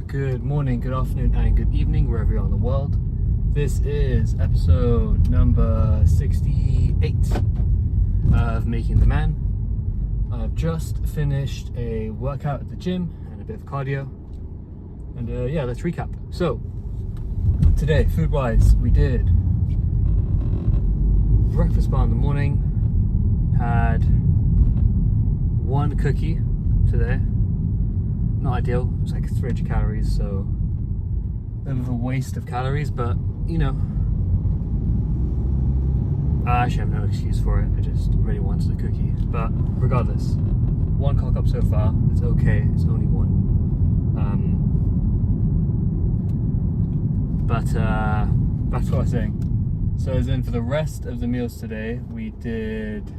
Good morning, good afternoon, and good evening, wherever you are in the world. This is episode number 68 of Making the Man. I've just finished a workout at the gym and a bit of cardio. And let's recap. So, today, food-wise, we did breakfast bar in the morning, had one cookie today. Not ideal, it was like 300 calories, so a bit of a waste of calories, but you know, I actually have no excuse for it. I just really wanted a cookie. But regardless, one cock up so far, it's okay, it's only one. But back to what I was saying. So as in for the rest of the meals today, we did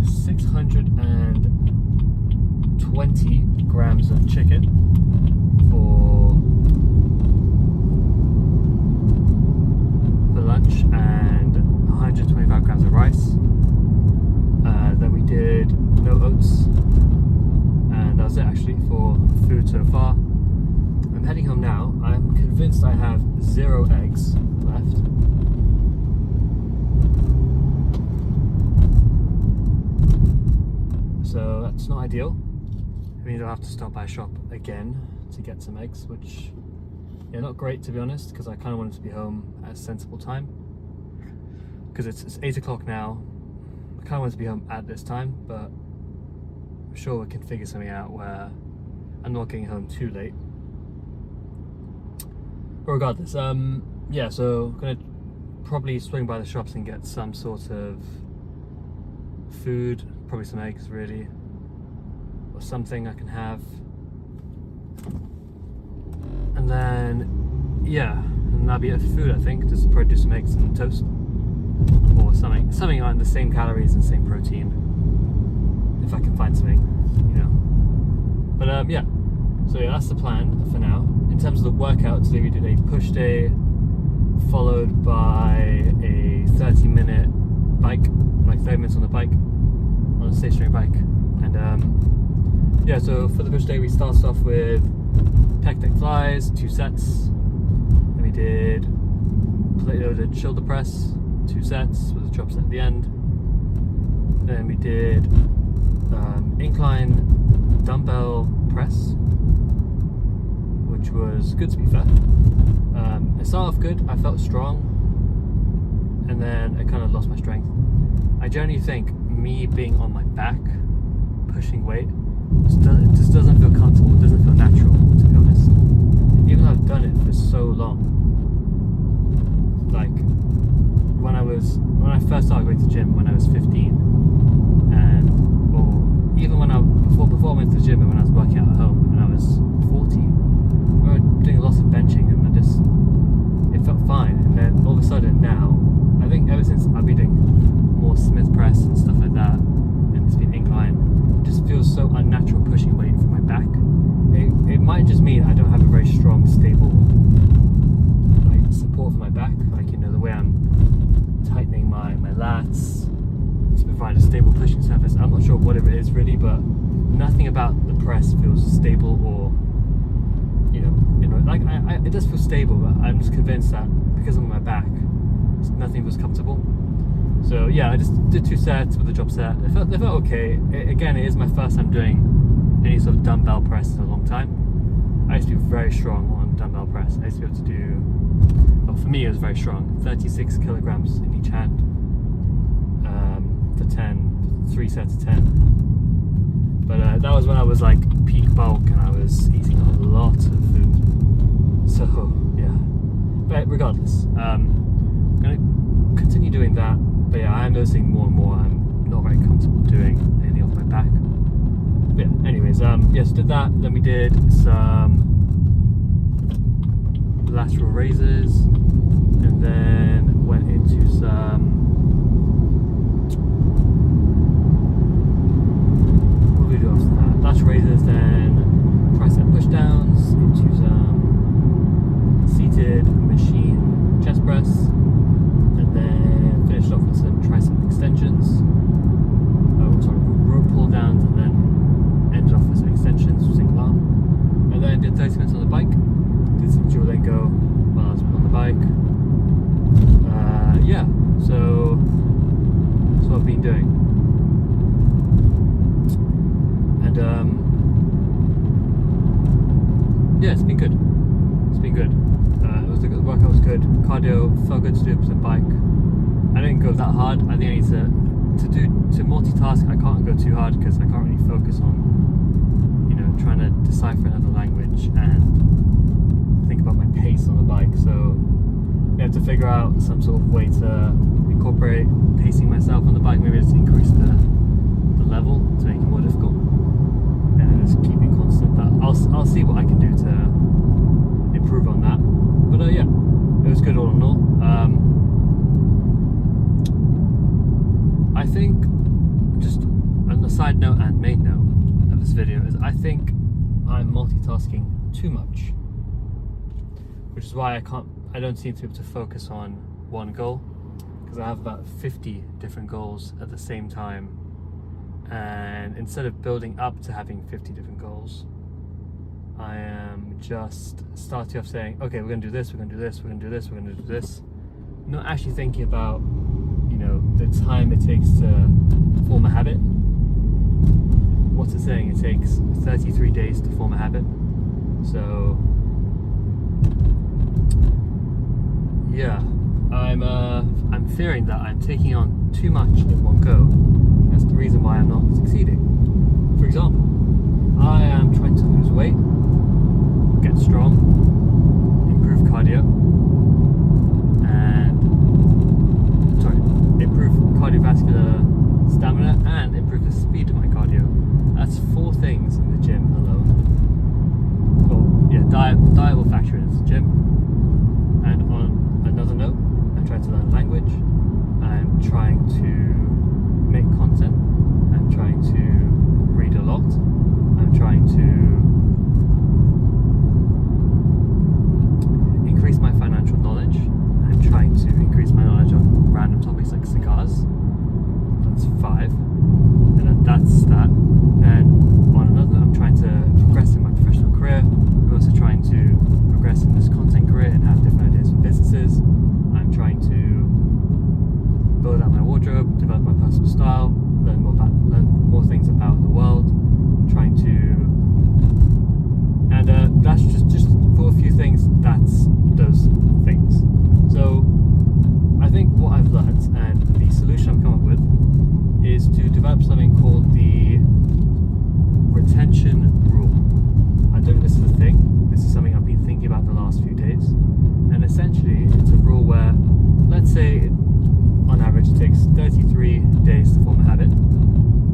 620 grams of chicken for lunch and 125 grams of rice. Then we did no oats, and that was it actually for food so far. I'm heading home now. I'm convinced I have 0 eggs left. So that's not ideal. It means I'll have to stop by a shop again to get some eggs, which, yeah, not great to be honest, because I kind of wanted to be home at a sensible time. Because it's 8 o'clock now. I kind of want to be home at this time, but I'm sure we can figure something out where I'm not getting home too late. But regardless, so I'm gonna probably swing by the shops and get some sort of food, probably some eggs really, or something I can have. And then, and that'll be it for food, I think. Just probably do some eggs and toast, or something on the same calories and same protein, if I can find something, you know. But so that's the plan for now. In terms of the workout, today we did a push day, followed by a 30-minute bike, like 30 minutes on the bike, on a stationary bike. And so for the push day we started off with pec deck flies, 2 sets. Then we did plate loaded shoulder press, 2 sets with a drop set at the end. Then we did incline dumbbell press, which was good to be fair. It started off good, I felt strong, and then I kind of lost my strength. I generally think me being on my back, pushing weight, it just doesn't feel comfortable, it doesn't feel natural, to be honest. Even though I've done it for so long. Like, when I first started going to the gym when I was 15, or even before I went to the gym and when I was working out at home when I was 14, we were doing lots of benching and it felt fine. And then all of a sudden now, I think ever since I've been doing more Smith press and stuff like that, and it's been incline, it just feels so unnatural pushing weight from my back. It might just mean I don't have a very strong, stable support for my back, the way I'm tightening my lats to provide a stable pushing surface. I'm not sure what it is really, but nothing about the press feels stable, or it does feel stable, but I'm just convinced that because I'm on my back, nothing was comfortable. So I just did 2 sets with a drop set. They felt okay. Again, it is my first time doing any sort of dumbbell press in a long time. I used to be very strong on dumbbell press. I used to be able to do, for me it was very strong, 36 kilograms in each hand for 3 sets of 10. But that was when I was like peak bulk and I was eating a lot of food. So but regardless, I'm gonna continue doing that. But I am noticing more and more I'm not very comfortable doing anything off my back. But anyways, so did that. Then we did some lateral raises, and then went into some, what did we do after that? Lateral raises, then tricep push downs, into some seated machine chest press, and then finished off with some tricep extensions, rope pull downs, and then And yeah, it's been good. It's been good. The workout was good. Cardio felt good to do the bike. I didn't go that hard. I think I need to multitask. I can't go too hard because I can't really focus on, you know, trying to decipher another language and think about my pace on the bike. So we have to figure out some sort of way to incorporate pacing myself on the bike. Maybe just increase the level to make it more difficult, and then just keep it constant. But I'll see what I can do to improve on that. But yeah, it was good all in all. I think, just on the side note and main note of this video, is I think I'm multitasking too much, which is why I don't seem to be able to focus on one goal, because I have about 50 different goals at the same time, and instead of building up to having 50 different goals, I am just starting off saying, okay, we're going to do this, we're going to do this, we're going to do this, we're going to do this, not actually thinking about, you know, the time it takes to form a habit. What's it saying? It takes 33 days to form a habit. So yeah, I'm fearing that I'm taking on too much in one go. That's the reason why I'm not succeeding. For example, I am trying to lose weight, get strong, improve cardio, and improve cardiovascular stamina and improve the speed of my cardio. That's 4 things in the gym alone. Well, yeah, diet will factor into the gym. And on another note, I'm trying to learn language. I'm trying to make content. I'm trying to read a lot. I'm trying to increase my financial knowledge. I'm trying to increase my knowledge on random topics like cigars. That's 5. And then that's that. And on another, I'm trying to progress in my professional career. I'm also trying to progress in this content career and have different ideas for businesses. I'm trying to build out my wardrobe, develop my personal style, learn more things about the world. Trying to, and that's just for a few things. That's those things. So I think what I've learned and the solution I've come up with is to develop something called the retention rule. I don't know if this is a thing. This is something I've been thinking about the last few days. And essentially, it's a rule where, let's say, on average, it takes 33 days to form a habit.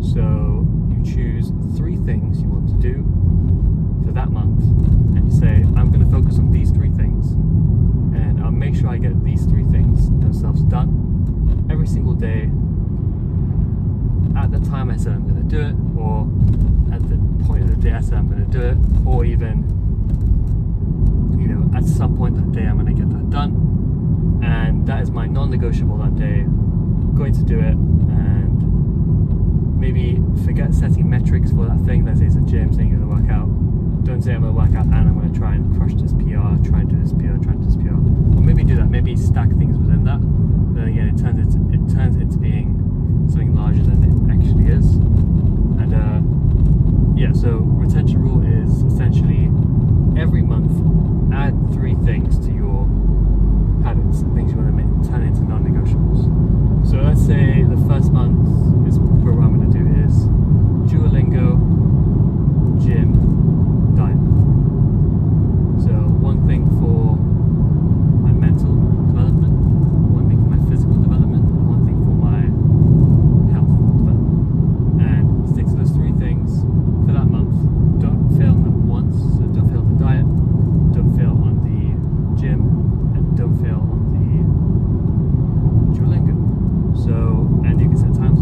So you choose 3 things you want to do for that month, and you say, I'm going to focus on these 3 things, and I'll make sure I get these 3 things themselves done every single day at the time I said I'm going to do it, or at the point of the day I said I'm going to do it, or even, you know, at some point that day I'm going to get that done, and that is my non-negotiable that day. I'm going to do it, and maybe forget setting metrics for that thing. Let's say it's a gym, saying you're going to work out. Don't say I'm going to work out and I'm going to try and crush this PR, try and do this PR, try and do this PR. Or maybe do that, maybe stack things within that. Then again, it turns into being something larger than it actually is. And yeah, so retention rule is essentially every month add 3 things to your habits, things you want to turn into non-negotiables. So let's say the first month is where what I'm going to do is Duolingo, gym, diet. So one thing for my mental development, one thing for my physical development, one thing for my health development. And stick to those 3 things for that month. Don't fail on them once. So don't fail on the diet, don't fail on the gym, and don't fail on the Duolingo. So, and you can set times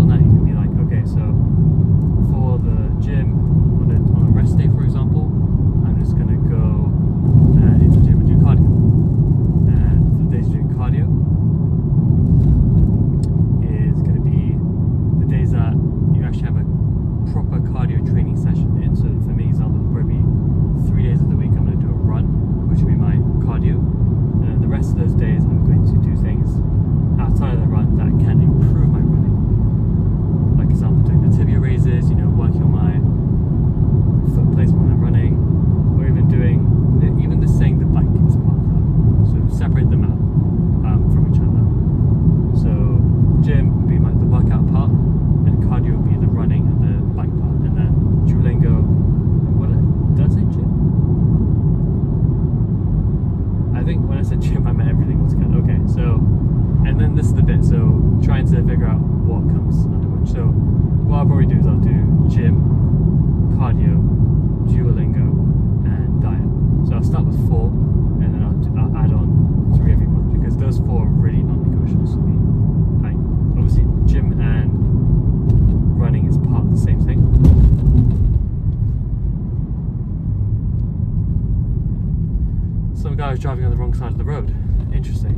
I was driving on the wrong side of the road. Interesting.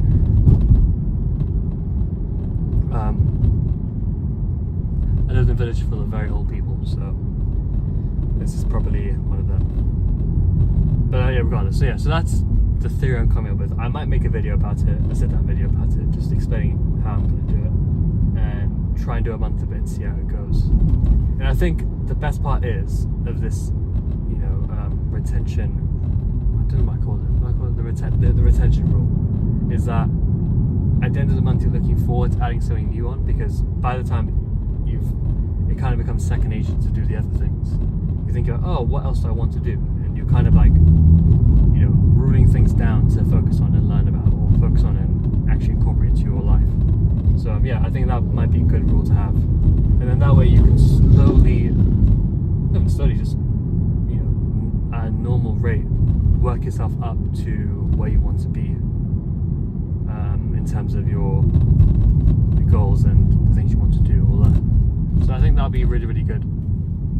I live in a village full of very old people, so this is probably one of them. But yeah, regardless. So yeah, so that's the theory I'm coming up with. I might make a video about it, a sit-down video about it, just explaining how I'm going to do it, and try and do a month of it, see how it goes. And I think the best part is of this, you know, retention. I don't know what I call it. What I call it the retention rule is that at the end of the month you're looking forward to adding something new on, because by the time it kind of becomes second nature to do the other things. You think, oh, what else do I want to do? And you're kind of like, you know, ruling things down to focus on and learn about, or focus on and actually incorporate into your life. So yeah, I think that might be a good rule to have. And then that way you can slowly, just, you know, at a normal rate, work yourself up to where you want to be in terms of your goals and the things you want to do or learn. So I think that'll be really, really good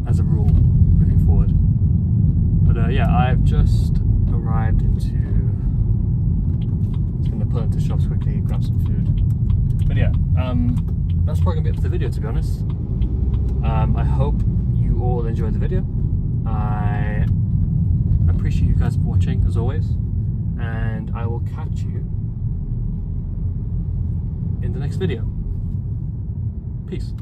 as a rule moving forward. But yeah, I've just arrived into. Just gonna pull into shops quickly, grab some food. But yeah, that's probably gonna be up to the video, to be honest. I hope you all enjoyed the video. I appreciate you guys for watching, as always, and I will catch you in the next video. Peace.